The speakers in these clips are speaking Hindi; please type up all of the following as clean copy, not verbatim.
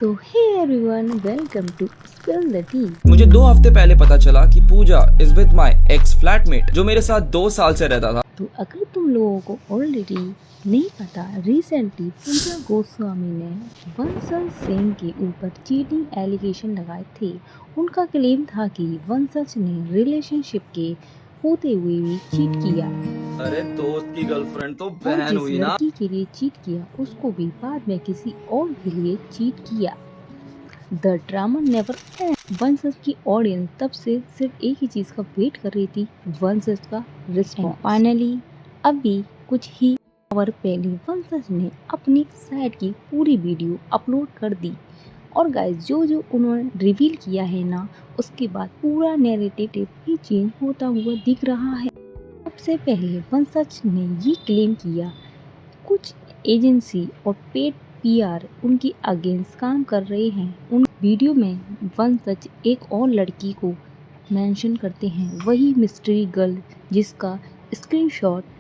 तो hey everyone, welcome to spill the tea. मुझे 2 हफ्ते पहले पता चला कि Pooja is with my ex flatmate जो मेरे साथ 2 साल से रहता था। तो अगर तुम लोगों को ऑलरेडी नहीं पता, रिसेंटली पूजा गोस्वामी ने वंशज सिंह के ऊपर चीटिंग एलिगेशन लगाए थे। उनका क्लेम था कि वंशज ने रिलेशनशिप के होते हुए भी चीट किया अरे दोस्त की गर्लफ्रेंड तो और बहन जिस हुई ना। लड़की के लिए चीट किया उसको भी बाद में किसी और के लिए चीट किया। The drama never and. वंशज की ऑडियंस तब से सिर्फ एक ही चीज का वेट कर रही थी, वंशज का रिस्पॉन्स। फाइनली अभी कुछ ही आवर पहले वंशज ने अपनी साइड की पूरी वीडियो अपलोड कर दी और गाइस जो उन्होंने रिवील किया है ना, उसके बाद पूरा नैरेटिव भी चेंज होता हुआ दिख रहा है। सबसे पहले वंशज ने ये क्लेम किया कुछ एजेंसी और पेड पीआर उनकी अगेंस्ट काम कर रहे हैं। उन वीडियो में वंशज एक और लड़की को मेंशन करते हैं, वही मिस्ट्री गर्ल जिसका स्क्रीनशॉट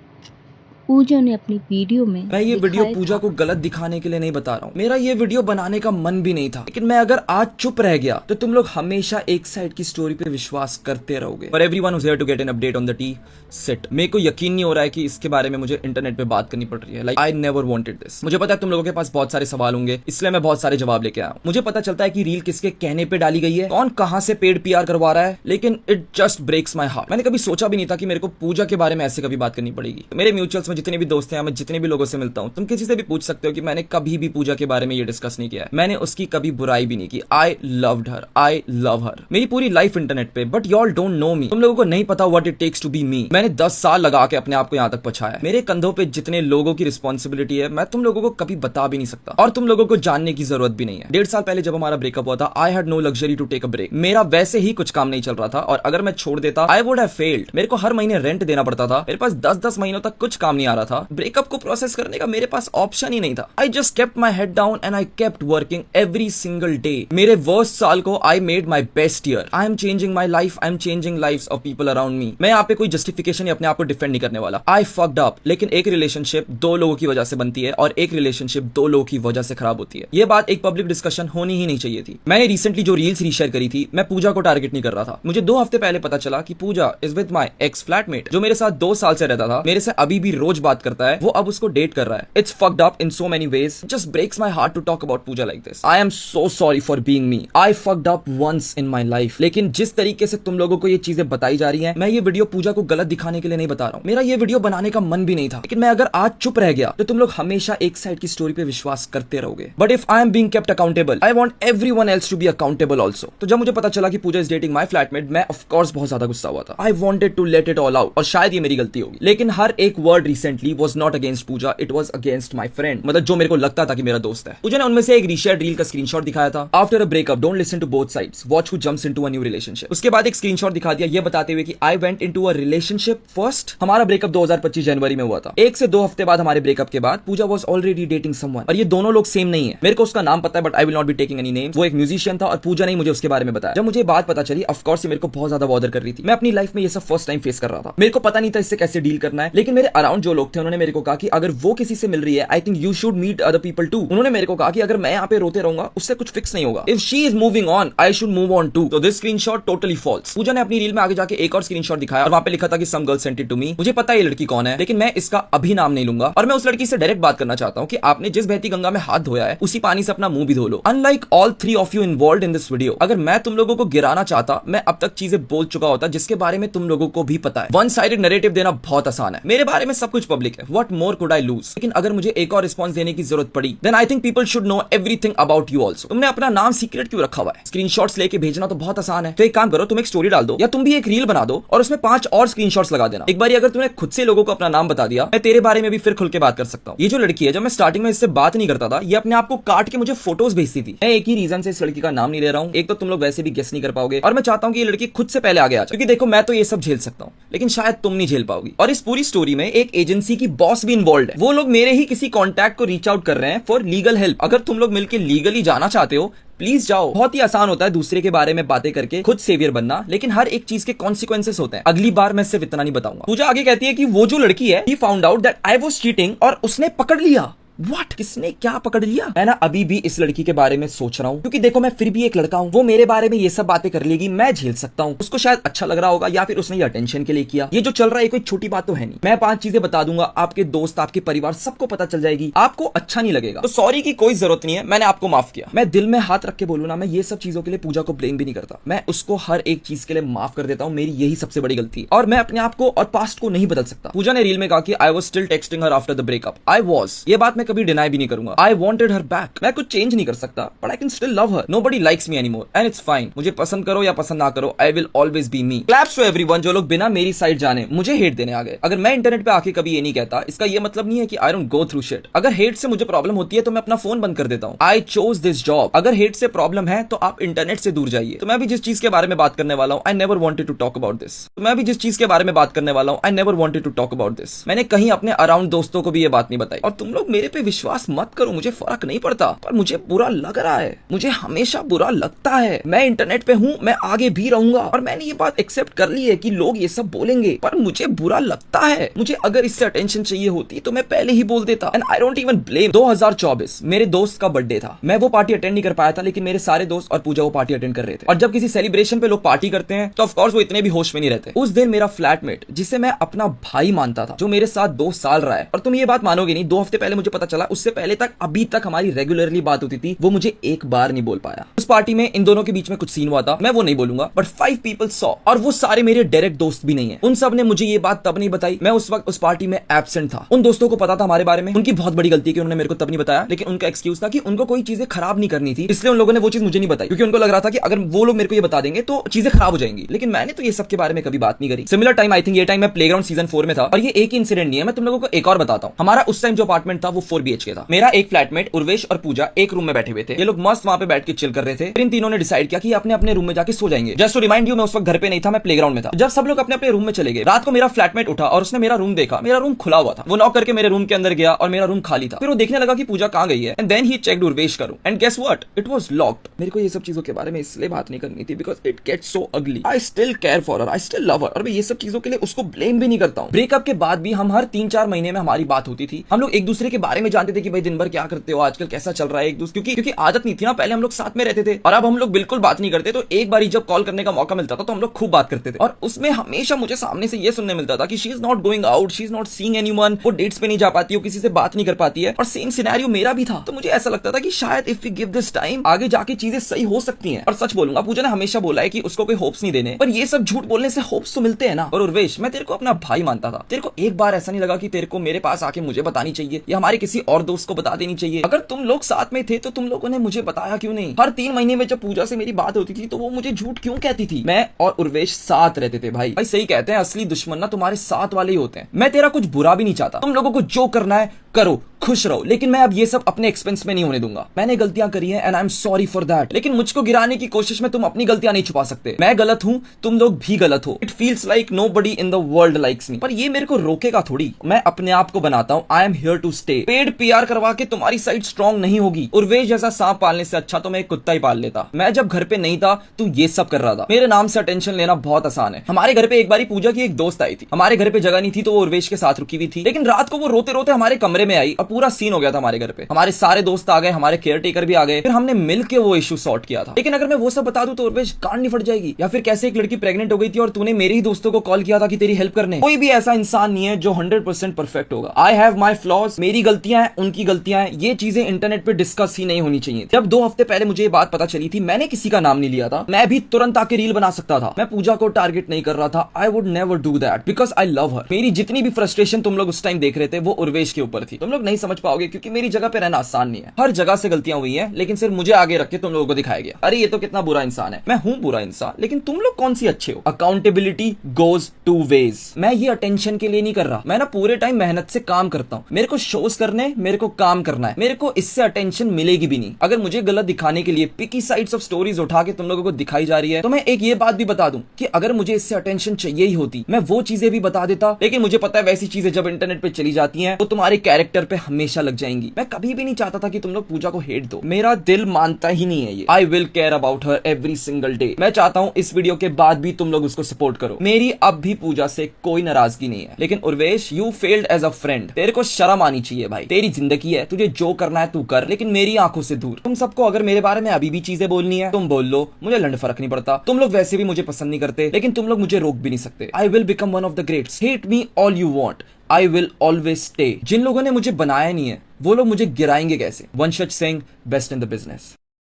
पूजा ने अपनी वीडियो में मैं ये वीडियो दिखाया पूजा था। को गलत दिखाने के लिए नहीं बता रहा हूँ। मेरा ये वीडियो बनाने का मन भी नहीं था, लेकिन मैं अगर आज चुप रह गया तो तुम लोग हमेशा एक साइड की स्टोरी पे विश्वास करते रहोगे। For everyone who's here to get an update on the tea set. मेरे को यकीन नहीं हो रहा है कि इसके बारे में मुझे इंटरनेट पे बात करनी पड़ रही है। Like I never wanted this. मुझे पता है तुम लोगों के पास बहुत सारे सवाल होंगे, इसलिए मैं बहुत सारे जवाब लेके आया हूँ। मुझे पता चलता है कि रील किसके कहने पे डाली गई है, कौन कहां से पेड पीआर करवा रहा है, लेकिन it just breaks my heart. मैंने कभी सोचा भी नहीं था कि मेरे को पूजा के बारे में ऐसे कभी बात करनी पड़ेगी। मेरे म्यूचुअल्स में जितने भी दोस्त हैं, मैं जितने भी लोगों से मिलता हूँ, तुम किसी से भी पूछ सकते हो कि मैंने कभी भी पूजा के बारे में ये डिस्कस नहीं किया है। मैंने उसकी कभी बुराई भी नहीं की। I loved her, I love her. मेरी पूरी लाइफ इंटरनेट पे, but y'all don't know me. तुम लोगों को नहीं पता what it takes to be me. मैंने 10 साल लगा के अपने आप को यहाँ तक पहुंचाया। मेरे कंधों पे जितने लोगों की रिस्पॉन्सिबिलिटी है, मैं तुम लोगों को कभी बता भी नहीं सकता और तुम लोगों को जानने की जरूरत भी नहीं है। 1.5 साल पहले जब हमारा ब्रेकअप हुआ था, I had no luxury to take a break. मेरा वैसे ही कुछ काम नहीं चल रहा था और अगर मैं छोड़ देता, आई वुड हैव फेल्ड। मेरे को हर महीने रेंट देना पड़ता था, मेरे पास 10-10 महीनों तक कुछ काम नहीं आ रहा था। ब्रेकअप को प्रोसेस करने का मेरे पास ऑप्शन ही नहीं था। I just kept my head down and I kept working every single day. मेरे वर्स्ट साल को I made my best year. I am changing my life, I am changing lives of people around me. मैं यहाँ पे कोई जस्टिफिकेशन या अपने आप को डिफेंड नहीं करने वाला। आई फक्ड अप, लेकिन एक रिलेशनशिप 2 लोगों की वजह से बनती है और एक रिलेशनशिप 2 लोगों की वजह से खराब होती है। ये बात एक पब्लिक डिस्कशन होनी ही नहीं चाहिए थी। मैंने रिसेंटली जो रील्स रीशेयर करी थी, मैं पूजा को टारगेट नहीं कर रहा था। मुझे 2 हफ्ते पहले पता चला कि Pooja is with my ex flatmate जो मेरे साथ 2 साल से रहता था, मेरे से अभी भी रोज बात करता है, वो अब उसको डेट कर रहा है। It's fucked up in so many ways. It just breaks my heart to talk about Pooja like this. I am so sorry for being me. I fucked up once in my life. लेकिन जिस तरीके से तुम लोगों को ये चीजें बताई जा रही हैं, मैं ये वीडियो पूजा को गलत दिखाने के लिए नहीं बता रहा हूँ। मेरा ये वीडियो बनाने का मन भी नहीं था, लेकिन मैं अगर आज चुप रह गया तो तुम लोग हमेशा एक साइड की स्टोरी पे विश्वास करते रहोगे। But if I am being kept accountable, I want everyone else to be accountable also. तो जब मुझे पता चला कि पूजा is dating my flatmate, मैं of course बहुत ज्यादा गुस्सा हुआ था। I wanted to let it all out और शायद ये मेरी गलती होगी, लेकिन हर एक word recently was not against Pooja, it was against my friend. मतलब जो मेरे को लगता था कि मेरा दोस्त है। पूजा ने उनमें से एक रीशेयर रील का स्क्रीनशॉट दिखाया था। After a breakup don't listen to both sides, watch who jumps into a new relationship. उसके बाद एक स्क्रीनशॉट दिखा दिया ये बताते हुए कि I went into a relationship first. हमारा ब्रेकअप 2025 जनवरी में हुआ था। 1 से 2 हफ्ते बाद हमारे ब्रेकअप के बाद पूजा वाज ऑलरेडी डेटिंग समवन और ये दोनों लोग सेम नहीं है। मेरे को उसका नाम पता है but I will not be taking any names. वो एक म्यूजिशियन था और पूजा ने मुझे उसके बारे में बताया। जब मुझे बात पता चली, ऑफ कोर्स ये मेरे को बहुत ज्यादा बॉदर कर रही थी। मैं अपनी लाइफ में ये सब फर्स्ट टाइम फेस कर रहा था। मेरे को पता नहीं था इससे कैसे डील करना है, लेकिन मेरे अराउंड जो लोग थे उन्होंने मेरे को कहा कि अगर वो किसी से मिल रही है, I think you should meet other people too. उन्होंने मेरे को कहा कि अगर मैं यहाँ पे रोते रहूंगा उससे कुछ फिक्स नहीं होगा। If she is moving on, I should move on too. तो this screenshot totally false. Puja ने अपनी रील में आगे जाके एक और स्क्रीनशॉट दिखाया और वहां पे लिखा था कि some girl sent it to me. मुझे पता है ये लड़की कौन है, लेकिन मैं इसका अभी नाम नहीं लूंगा और मैं उस लड़की से डायरेक्ट बात करना चाहता हूँ कि आपने जिस बहती गंगा में हाथ धोया है उसी पानी से अपना मुंह भी धो लो। Unlike all 3 of you involved in this video, अगर मैं तुम लोगों को गिराना चाहता, मैं अब तक चीजें बोल चुका होता जिसके बारे में तुम लोगों को भी पता है। वन साइडेड नैरेटिव देना बहुत आसान है। मेरे बारे में सब कुछ पब्लिक है, what more could I lose. लेकिन अगर मुझे एक और रिस्पॉन्स देने की जरूरत पड़ी, then I think people should know everything about you also. तुमने अपना नाम सीक्रेट क्यों रखा हुआ है? स्क्रीनशॉट्स लेके भेजना तो बहुत आसान है। तो एक काम करो, तुम एक स्टोरी डाल दो या तुम भी एक रील बना दो और उसमें 5 और स्क्रीनशॉट्स लगा देना। एक बार अगर तुमने खुद से लोगों को अपना नाम बता दिया, मैं तेरे बारे में भी फिर खुल के बात कर सकता हूँ। ये जो लड़की है, जब मैं स्टार्टिंग में इससे बात नहीं करता था, ये अपने आप को काट के मुझे फोटोज भेजती थी। मैं एक ही रीजन से इस लड़की का नाम नहीं ले रहा हूँ। एक तो तुम लोग वैसे भी गेस नहीं कर पाओगे और मैं चाहता हूँ कि ये लड़की खुद से पहले आगे आ जाए, क्योंकि देखो मैं तो ये सब झेल सकता हूँ लेकिन शायद तुम नहीं झेल पाओगी। और इस पूरी स्टोरी में एक एजेंसी की बॉस भी इन्वॉल्व है। वो लोग मेरे ही किसी कॉन्टैक्ट को रीच आउट कर रहे हैं फॉर लीगल हेल्प। अगर तुम लोग मिलकर लीगली जाना चाहते हो, प्लीज जाओ। बहुत ही आसान होता है दूसरे के बारे में बातें करके खुद सेवियर बनना, लेकिन हर एक चीज के कॉन्सिक्वेंसेस होते हैं। अगली बार मैं सिर्फ इतना नहीं बताऊंगा। पूजा आगे कहती है कि वो जो लड़की है, he found out that I was cheating और उसने पकड़ लिया। व्हाट, किसने क्या पकड़ लिया? मैं ना अभी भी इस लड़की के बारे में सोच रहा हूँ, क्योंकि देखो मैं फिर भी एक लड़का हूँ, वो मेरे बारे में ये सब बातें कर लेगी, मैं झेल सकता हूँ, उसको शायद अच्छा लग रहा होगा या फिर उसने ये अटेंशन के लिए किया। ये जो चल रहा है कोई छोटी बात तो है नहीं। मैं 5 चीजें बता दूंगा, आपके दोस्त, आपके परिवार, सबको पता चल जाएगी, आपको अच्छा नहीं लगेगा। तो सॉरी की कोई जरूरत नहीं है, मैंने आपको माफ किया। मैं दिल में हाथ रख के बोलूं ना, मैं ये सब चीजों के लिए पूजा को ब्लेम भी नहीं करता, मैं उसको हर एक चीज के लिए माफ कर देता हूँ। मेरी यही सबसे बड़ी गलती है और मैं अपने आप को और पास्ट को नहीं बदल सकता। पूजा ने रील में कहा कि I was still texting her after the breakup. I was, ये बात मैं कभी डिनाई भी नहीं करूंगा। I wanted her back. मैं कुछ चेंज नहीं कर सकता, but I can still love her. Nobody likes me anymore and it's fine. मुझे पसंद करो या पसंद ना करो, I will always be me. Claps to everyone जो लोग बिना मेरी साइड जाने मुझे हेट देने आ गए। अगर मैं इंटरनेट पे आके कभी ये नहीं कहता, इसका ये मतलब नहीं है कि I don't go through shit. अगर हेट से मुझे प्रॉब्लम होती है तो मैं अपना फोन बंद कर देता हूँ। I chose this job. अगर हेट से प्रॉब्लम है तो आप इंटरनेट से दूर जाइए। तो मैं भी जिस चीज के बारे में बात करने वाला हूँ, I never wanted to talk about this. मैं भी जिस चीज के बारे में बात करने वाला हूँ, I never wanted to talk about this. मैंने कहीं अपने अराउंड दोस्तों को भी ये बात नहीं बताई। और तुम लोग मेरे पे विश्वास मत करो, मुझे फर्क नहीं पड़ता, पर मुझे बुरा लग रहा है, मुझे हमेशा बुरा लगता है। मैं इंटरनेट पे हूँ, मैं आगे भी रहूंगा और मैंने ये बात एक्सेप्ट कर ली है कि लोग ये सब बोलेंगे, पर मुझे बुरा लगता है। मुझे अगर इससे अटेंशन चाहिए होती तो मैं पहले ही बोल देता। And I don't even blame. 2024 मेरे दोस्त का बर्थडे था, मैं वो पार्टी अटेंड नहीं कर पाया था, लेकिन मेरे सारे दोस्त और पूजा वो पार्टी अटेंड कर रहे थे। और जब किसी सेलिब्रेशन पे लोग पार्टी करते हैं तो ऑफ कोर्स वो इतने भी होश में नहीं रहते। उस दिन मेरा फ्लैटमेट, जिसे मैं अपना भाई मानता था, जो मेरे साथ 2 साल रहा है, और तुम ये बात मानोगे नहीं, 2 हफ्ते पहले मुझे पता चला, उससे पहले तक अभी तक हमारी रेगुलरली बात होती थी, वो मुझे एक बार नहीं बोल पाया। उस पार्टी में इन दोनों के बीच में कुछ सीन हुआ था, मैं वो नहीं बोलूंगा, बट 5 पीपल सॉ, और वो सारे मेरे डायरेक्ट दोस्त भी नहीं है। उन सब ने मुझे ये बात तब नहीं बताई, मैं उस वक्त उस पार्टी में एब्सेंट था। उन दोस्तों को पता था हमारे बारे में, उनकी बहुत बड़ी गलती है कि उन्होंने मेरे को तब नहीं बताया, लेकिन उनका एक्सक्यूज था कि उनको कोई चीजें खराब नहीं करनी थी, इसलिए उन लोगों ने वो चीज मुझे नहीं बताई, क्योंकि उनको लग रहा था कि अगर वो लोग मेरे को ये बता देंगे तो चीजें खराब हो जाएंगी। लेकिन मैंने तो ये सब के बारे में कभी बात नहीं करी। सिमिलर टाइम, आई थिंक ये टाइम मैं प्लेग्राउंड सीजन 4 में था, और ये एक ही इंसिडेंट नहीं है, मैं तुम लोगों को एक और बताता हूँ। हमारा उस टाइम जो अपार्टमेंट था वो 4 BHK था। मेरा एक फ्लैटमेट उर्वेश और पूजा एक रूम में बैठे हुए थे। ये लोग मस्त वहां पे बैठ के चिल कर रहे थे। फिर इन तीनों ने डिसाइड किया कि अपने अपने रूम में जाके सो जाएंगे। जस्ट टू रिमाइंड यू, मैं उस वक्त घर पे नहीं था, मैं प्लेग्राउंड में था। जब सब लोग अपने अपने रूम में चले गए, रात को मेरा फ्लैटमेट उठा और उसने मेरा रूम देखा। मेरा रूम खुला हुआ था। वो नॉक करके मेरे रूम के अंदर गया और मेरा रूम खाली था। फिर वो देखने लगा कि पूजा कहां गई है, and then he checked Urvesh का room, and guess what, it was locked. मेरे को ये सब चीजों के बारे में इसलिए बात नहीं करनी थी बिकॉज इट गेट्स सो अगली। I still care for her, I still love हर, और मैं ये सब चीजों के लिए उसको ब्लेम भी नहीं करता हूँ। ब्रेकअप के बाद भी हम हर 3-4 महीने में हमारी बात होती थी। हम लोग एक दूसरे के बारे में जानते थे कि भाई दिन भर क्या करते हो, आजकल कैसा चल रहा है एक दूसरे, क्योंकि आदत नहीं थी ना, पहले हम लोग साथ में रहते थे और अब हम लोग बिल्कुल बात नहीं करते। तो एक बार जब कॉल करने का मौका मिलता था तो हम लोग खूब बात करते थे, और उसमें हमेशा मुझे सामने से ये सुनने मिलता था कि she is not going out, she is not seeing anyone, वो डेट्स पे नहीं जा पाती, वो किसी से बात नहीं कर पाती है। और सेम सिनेरियो मेरा भी था। तो मुझे ऐसा लगता था कि शायद if we give this time, आगे जाके चीजें सही हो सकती हैं। और सच बोलूंगा, पूजा ने हमेशा बोला है कि उसको कोई होप्स नहीं देने, पर ये सब झूठ बोलने से होप्स तो मिलते हैं ना। और उर्वेश, मैं तेरे को अपना भाई मानता था, तेरे को एक बार ऐसा नहीं लगा कि तेरे को मेरे पास आके मुझे बतानी चाहिए या हमारे किसी और दोस्त को बता देनी चाहिए? अगर तुम लोग साथ में थे तो तुम लोगों ने मुझे बताया क्यों नहीं? हर 3 महीने में जब पूजा से मेरी बात होती थी तो वो मुझे झूठ क्यों कहती थी? मैं और उर्वेश साथ रहते थे भाई। भाई सही कहते हैं, असली दुश्मन ना तुम्हारे साथ वाले ही होते हैं। मैं तेरा कुछ बुरा भी नहीं चाहता, तुम लोगों को जो करना है करो, खुश रहो, लेकिन मैं अब ये सब अपने एक्सपेंस में नहीं होने दूंगा। मैंने गलतियां करी हैं and I am sorry for that, लेकिन मुझको गिराने की कोशिश में तुम अपनी गलतियां नहीं छुपा सकते। मैं गलत हूं, तुम लोग भी गलत हो। It feels like nobody in the world likes me, पर ये मेरे को रोकेगा थोड़ी। मैं अपने आप को बनाता हूं, I am here to stay. Paid PR करवा के तुम्हारी साइड स्ट्रांग नहीं होगी। उर्वेश जैसा सांप पालने से अच्छा तो मैं एक कुत्ता ही पाल लेता। मैं जब घर पे नहीं था तू ये सब कर रहा था। मेरे नाम से अटेंशन लेना बहुत आसान है। हमारे घर पे एक बारी पूजा की एक दोस्त आई थी, हमारे घर पे जगह नहीं थी तो वो उर्वेश के साथ रुकी हुई थी, लेकिन रात को वो रोते रोते हमारे कमरे में आई और पूरा सीन हो गया था हमारे घर पे। हमारे सारे दोस्त आ गए, हमारे केयर टेकर भी आ गए, फिर हमने मिलके वो इशू सॉर्ट किया था। लेकिन अगर मैं वो सब बता दूं तो उर्वेश कान नहीं फट जाएगी, या फिर कैसे एक लड़की प्रेग्नेंट हो गई थी और तूने मेरे ही दोस्तों को कॉल किया था कि तेरी हेल्प करने। कोई भी ऐसा इंसान नहीं है जो 100% परफेक्ट होगा। आई हैव माई फ्लॉज, मेरी गलतियां हैं, उनकी गलतियां हैं। ये चीजें इंटरनेट पे डिस्कस ही नहीं होनी चाहिए। जब 2 हफ्ते पहले मुझे ये बात पता चली थी, मैंने किसी का नाम नहीं लिया था, मैं भी तुरंत आके रील बना सकता था। मैं पूजा को टारगेट नहीं कर रहा था। I would never do that because I love her. मेरी जितनी भी फ्रस्ट्रेशन तुम लोग उस टाइम देख रहे थे वो उर्वेश के ऊपर थी। तुम लोग नहीं समझ पाओगे क्योंकि मेरी जगह पे रहना आसान नहीं है। हर जगह से गलतियां हुई हैं, लेकिन सिर्फ मुझे आगे रख के तुम लोगों को दिखाया गया। अरे ये तो कितना बुरा इंसान है। मैं हूं बुरा इंसान, लेकिन तुम लोग कौन सी अच्छे हो। Accountability goes 2 ways। मैं ये अटेंशन के लिए नहीं कर रहा, मैं ना पूरे टाइम मेहनत से काम करता हूं। मेरे को शोज करने, मेरे को काम करना है, मेरे को इससे अटेंशन मिलेगी भी नहीं। अगर मुझे गलत दिखाने के लिए पिकी साइड्स ऑफ स्टोरीज उठा के तुम लोगों को दिखाई जा रही है तो मैं एक ये बात भी बता दूं कि अगर मुझे इससे अटेंशन चाहिए ही होती मैं वो चीजें भी बता देता। लेकिन मुझे पता है वैसी चीजें जब इंटरनेट पे चली जाती हैं वो तुम्हारे कैरेक्टर पे हमेशा लग जाएंगी। मैं कभी भी नहीं चाहता था कि तुम लोग पूजा को हेट दो, मेरा दिल मानता ही नहीं है ये। I will care about her every single day. मैं चाहता हूँ इस वीडियो के बाद भी तुम लोग उसको सपोर्ट करो। मेरी अब भी पूजा से कोई नाराजगी नहीं है। लेकिन Urvesh, you failed as a friend. तेरे को शर्म आनी चाहिए भाई। तेरी जिंदगी है, तुझे जो करना है तू कर, लेकिन मेरी आंखों से दूर। तुम सबको अगर मेरे बारे में अभी भी चीजें बोलनी है तुम बोल लो, मुझे लंड फर्क नहीं पड़ता। तुम लोग वैसे भी मुझे पसंद नहीं करते, लेकिन तुम लोग मुझे रोक भी नहीं सकते। I will become one of the greats. Hate me all you want, I will always stay. जिन लोगों ने मुझे बनाया नहीं है वो लोग मुझे गिराएंगे कैसे? वंशज Singh, best in the business.